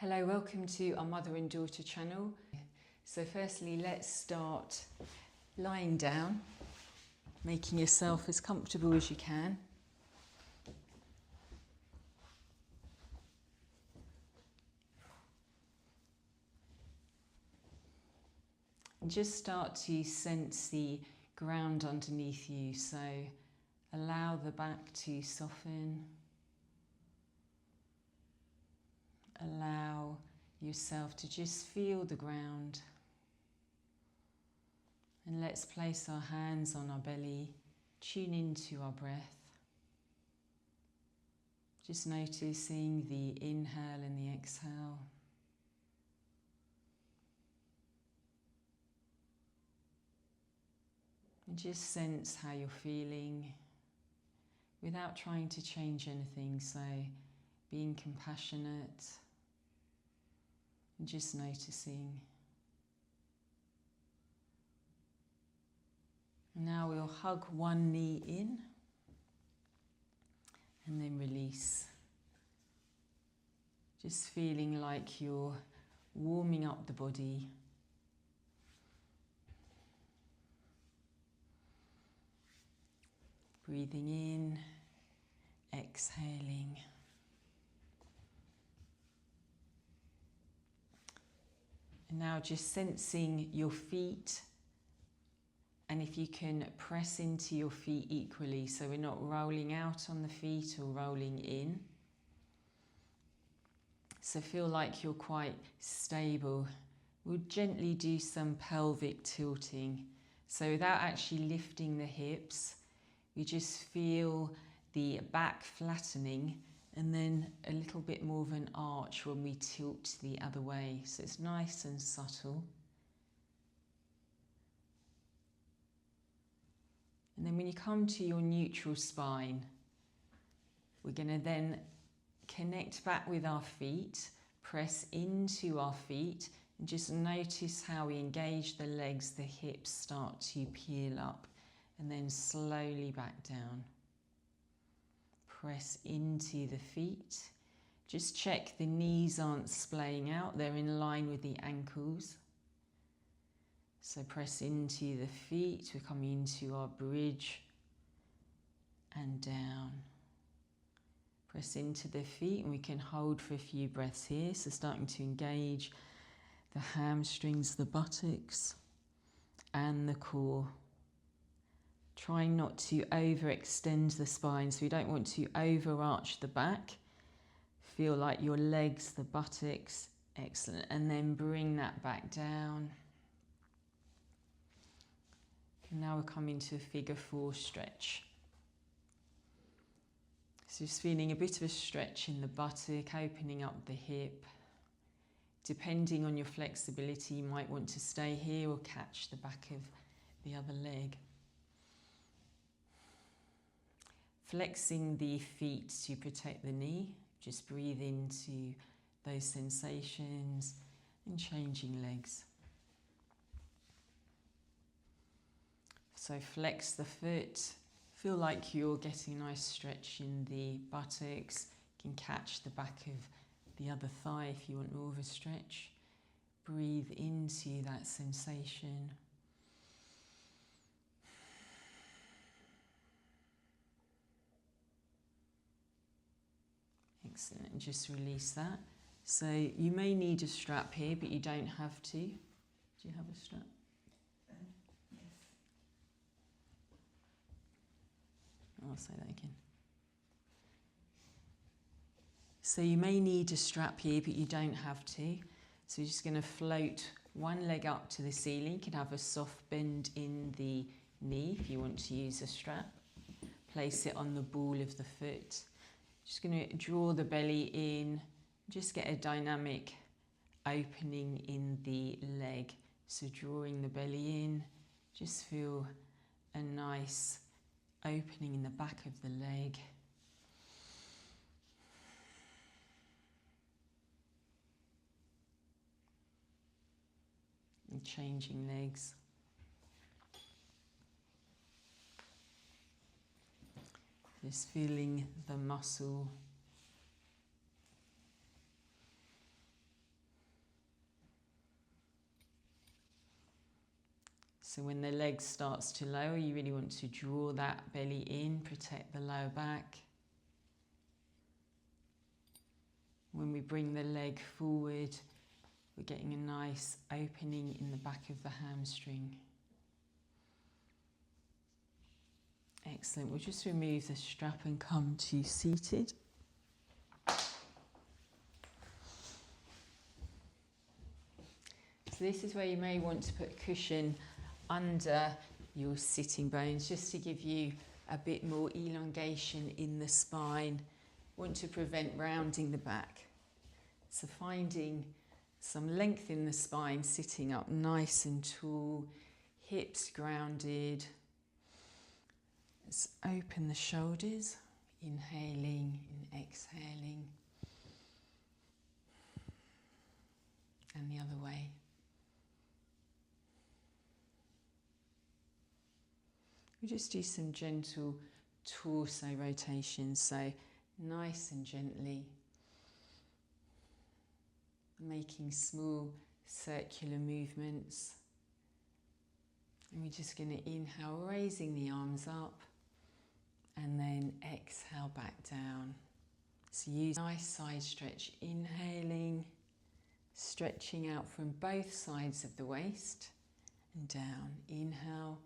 Hello, welcome to our mother and daughter channel. So firstly, let's start lying down, making yourself as comfortable as you can. And just start to sense the ground underneath you. So allow the back to soften. Allow yourself to just feel the ground. And let's place our hands on our belly, tune into our breath. Just noticing the inhale and the exhale. And just sense how you're feeling without trying to change anything. So being compassionate and just noticing. Now we'll hug one knee in and then release. Just feeling like you're warming up the body. Breathing in, exhaling. And now just sensing your feet. And if you can press into your feet equally, so we're not rolling out on the feet or rolling in. So feel like you're quite stable. We'll gently do some pelvic tilting. So without actually lifting the hips, we just feel the back flattening and then a little bit more of an arch when we tilt the other way. So it's nice and subtle. And then when you come to your neutral spine, we're going to then connect back with our feet, press into our feet, and just notice how we engage the legs, the hips start to peel up, and then slowly back down. Press into the feet. Just check the knees aren't splaying out, they're in line with the ankles. So press into the feet, we're coming into our bridge and down. Press into the feet and we can hold for a few breaths here. So starting to engage the hamstrings, the buttocks and the core. Trying not to overextend the spine, so we don't want to overarch the back. Feel like your legs, the buttocks, excellent. And then bring that back down. And now we're coming to a figure 4 stretch. So just feeling a bit of a stretch in the buttock, opening up the hip. Depending on your flexibility, you might want to stay here or catch the back of the other leg. Flexing the feet to protect the knee. Just breathe into those sensations and changing legs. So flex the foot, feel like you're getting a nice stretch in the buttocks. You can catch the back of the other thigh if you want more of a stretch. Breathe into that sensation. Excellent, and just release that. So you may need a strap here, but you don't have to. Do you have a strap? I'll say that again. So you may need a strap here, but you don't have to. So you're just going to float one leg up to the ceiling. You can have a soft bend in the knee if you want to use a strap. Place it on the ball of the foot. Just going to draw the belly in. Just get a dynamic opening in the leg. So drawing the belly in, just feel a nice opening in the back of the leg. And changing legs. Just feeling the muscle. So when the leg starts to lower, you really want to draw that belly in, protect the lower back. When we bring the leg forward, we're getting a nice opening in the back of the hamstring. Excellent. We'll just remove the strap and come to seated. So this is where you may want to put a cushion under your sitting bones just to give you a bit more elongation in the spine. Want to prevent rounding the back. So finding some length in the spine, sitting up nice and tall, hips grounded. Let's open the shoulders, inhaling and exhaling. And the other way. We just do some gentle torso rotations, so nice and gently, making small circular movements. And we're just going to inhale, raising the arms up, and then exhale back down. So use a nice side stretch, inhaling, stretching out from both sides of the waist, and down. Inhale.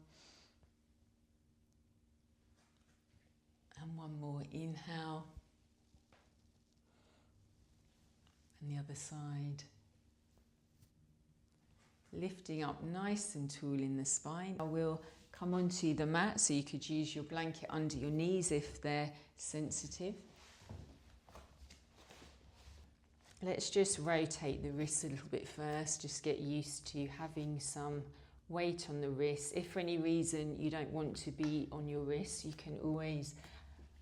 And one more, inhale, and the other side. Lifting up nice and tall in the spine. I will come onto the mat, so you could use your blanket under your knees if they're sensitive. Let's just rotate the wrists a little bit first, just get used to having some weight on the wrists. If for any reason you don't want to be on your wrists, you can always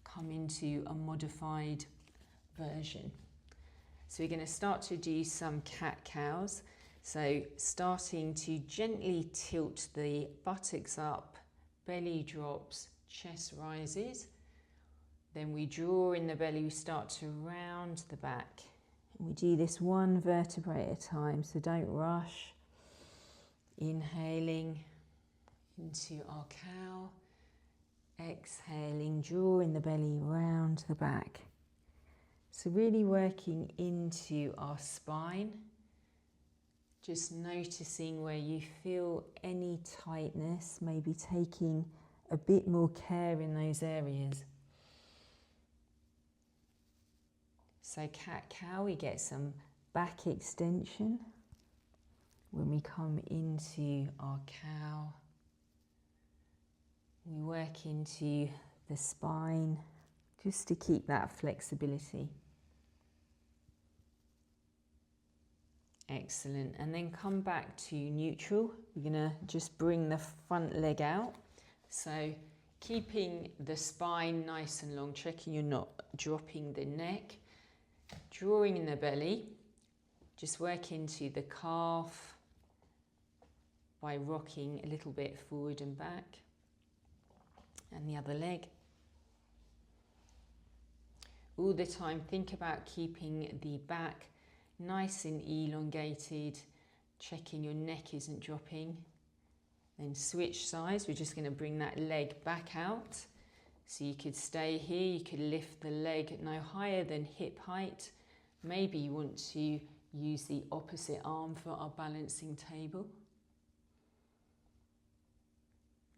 come into a modified version. So we're going to start to do some cat-cows. So starting to gently tilt the buttocks up, belly drops, chest rises. Then we draw in the belly, we start to round the back. And we do this one vertebrae at a time, so don't rush. Inhaling into our cow. Exhaling, drawing the belly round the back. So really working into our spine. Just noticing where you feel any tightness, maybe taking a bit more care in those areas. So cat-cow, we get some back extension. When we come into our cow, we work into the spine just to keep that flexibility. Excellent. And then come back to neutral. We're going to just bring the front leg out. So keeping the spine nice and long, checking you're not dropping the neck. Drawing in the belly. Just work into the calf by rocking a little bit forward and back. And the other leg. All the time, think about keeping the back nice and elongated, checking your neck isn't dropping. Then switch sides, we're just going to bring that leg back out. So you could stay here, you could lift the leg no higher than hip height. Maybe you want to use the opposite arm for our balancing table.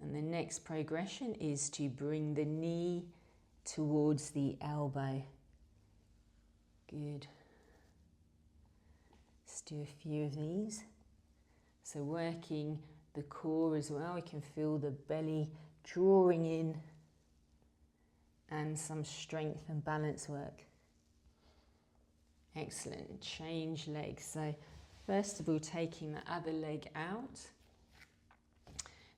And the next progression is to bring the knee towards the elbow. Good. Let's do a few of these. So working the core as well. We can feel the belly drawing in and some strength and balance work. Excellent. Change legs. So first of all, taking the other leg out.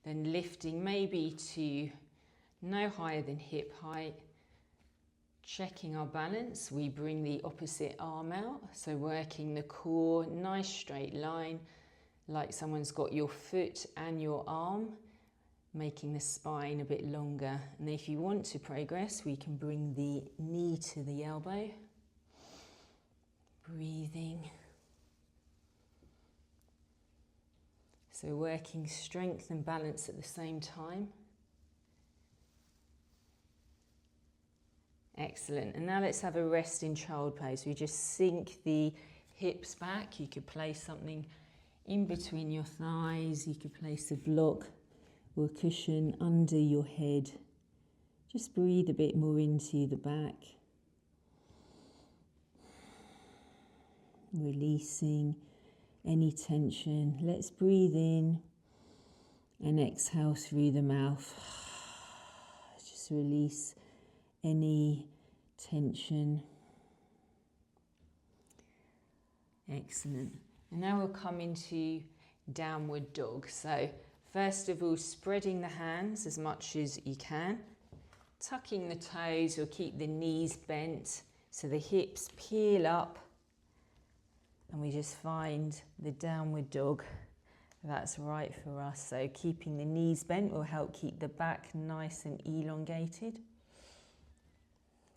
Then lifting maybe to no higher than hip height. Checking our balance, we bring the opposite arm out. So working the core, nice straight line, like someone's got your foot and your arm, making the spine a bit longer. And if you want to progress, we can bring the knee to the elbow. Breathing. So working strength and balance at the same time. Excellent. And now let's have a rest in child pose. We just sink the hips back. You could place something in between your thighs. You could place a block or a cushion under your head. Just breathe a bit more into the back. Releasing any tension. Let's breathe in and exhale through the mouth. Just release any tension. Excellent. And now we'll come into downward dog. So first of all, spreading the hands as much as you can, tucking the toes or keep the knees bent so the hips peel up, and we just find the downward dog that's right for us. So keeping the knees bent will help keep the back nice and elongated.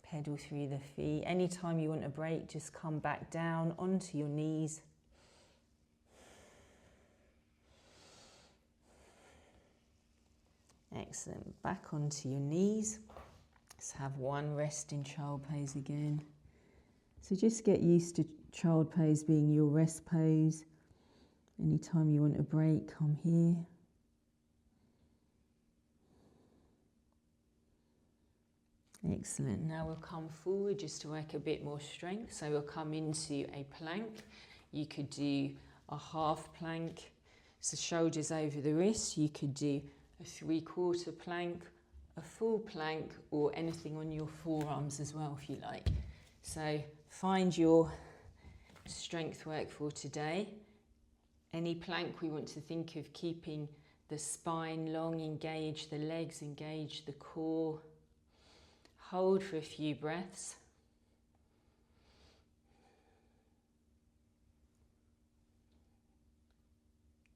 Pedal through the feet. Anytime you want a break, just come back down onto your knees. Excellent. Back onto your knees. Let's have one rest in child pose again. So just get used to child pose being your rest pose. Anytime you want a break, come here. Excellent. Now we'll come forward just to work a bit more strength. So we'll come into a plank. You could do a half plank, so shoulders over the wrists. You could do a 3/4 plank, a full plank, or anything on your forearms as well if you like. So find your strength work for today. Any plank, we want to think of keeping the spine long, engage the legs, engage the core. Hold for a few breaths.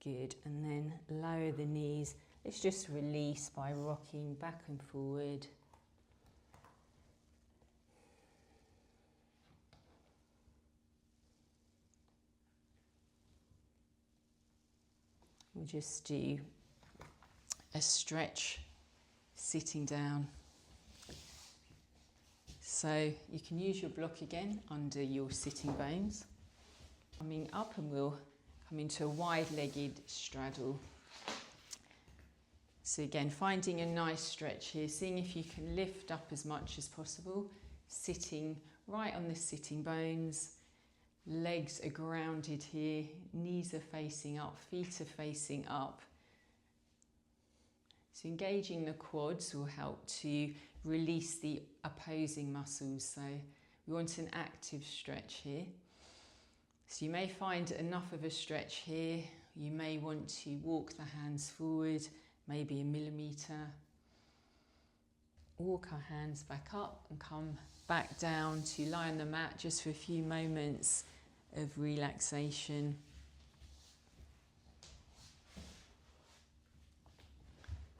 Good, and then lower the knees. Let's just release by rocking back and forward. We'll just do a stretch sitting down. So you can use your block again under your sitting bones. Coming up, and we'll come into a wide-legged straddle. So again, finding a nice stretch here, seeing if you can lift up as much as possible, sitting right on the sitting bones. Legs are grounded here, knees are facing up, feet are facing up. So engaging the quads will help to release the opposing muscles. So we want an active stretch here. So you may find enough of a stretch here. You may want to walk the hands forward, maybe 1 millimetre. Walk our hands back up and come back down to lie on the mat just for a few moments of relaxation.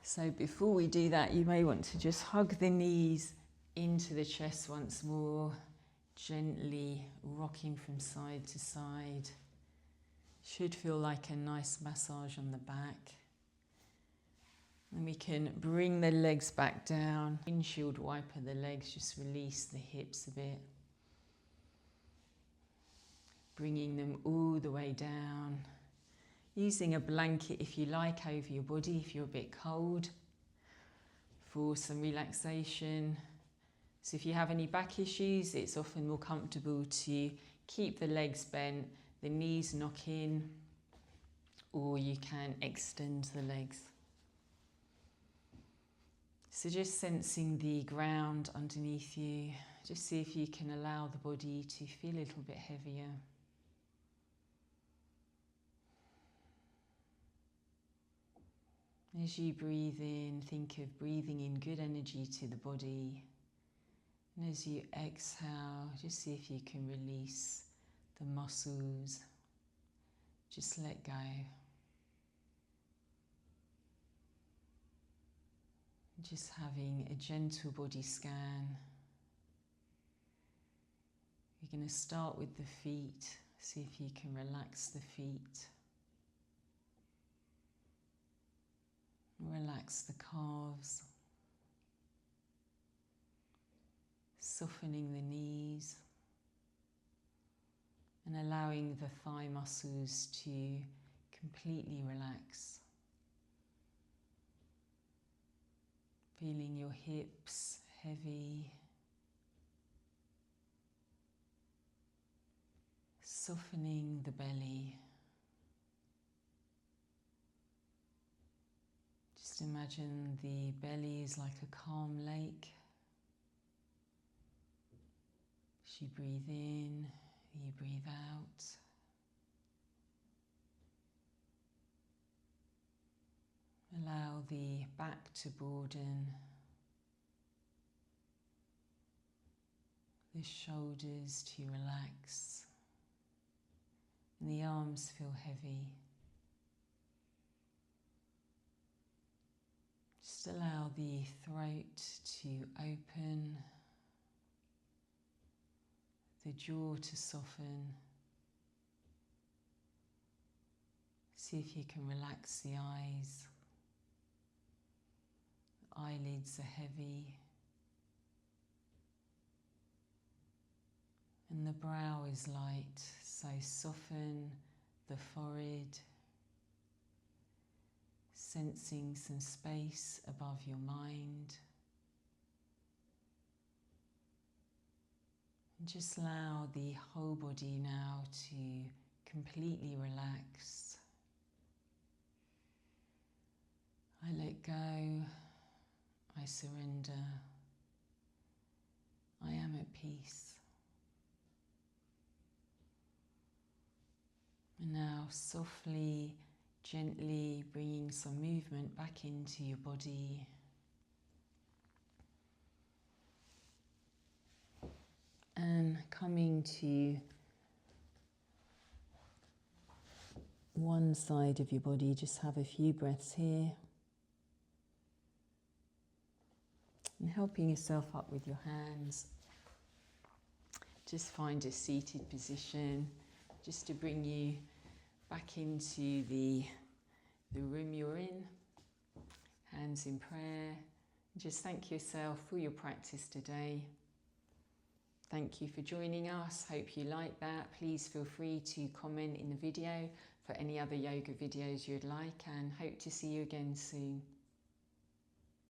So before we do that, you may want to just hug the knees into the chest once more, gently rocking from side to side. Should feel like a nice massage on the back. And we can bring the legs back down. Windshield wiper the legs, just release the hips a bit. Bringing them all the way down. Using a blanket if you like over your body if you're a bit cold for some relaxation. So if you have any back issues, it's often more comfortable to keep the legs bent, the knees knock in, or you can extend the legs. So just sensing the ground underneath you. Just see if you can allow the body to feel a little bit heavier. As you breathe in, think of breathing in good energy to the body. And as you exhale, just see if you can release the muscles. Just let go. Just having a gentle body scan. You're going to start with the feet. See if you can relax the feet. Relax the calves, softening the knees and allowing the thigh muscles to completely relax. Feeling your hips heavy, softening the belly. Just imagine the belly is like a calm lake. As you breathe in, you breathe out. Allow the back to broaden, the shoulders to relax, and the arms feel heavy. Just allow the throat to open, the jaw to soften. See if you can relax the eyes. The eyelids are heavy. And the brow is light, so soften the forehead, sensing some space above your mind. And just allow the whole body now to completely relax. I let go, I surrender, I am at peace. And now softly, gently bringing some movement back into your body. And coming to one side of your body, just have a few breaths here. And helping yourself up with your hands. Just find a seated position, just to bring you back into the room you're in. Hands in prayer. Just thank yourself for your practice today. Thank you for joining us. Hope you like that. Please feel free to comment in the video for any other yoga videos you'd like, and hope to see you again soon.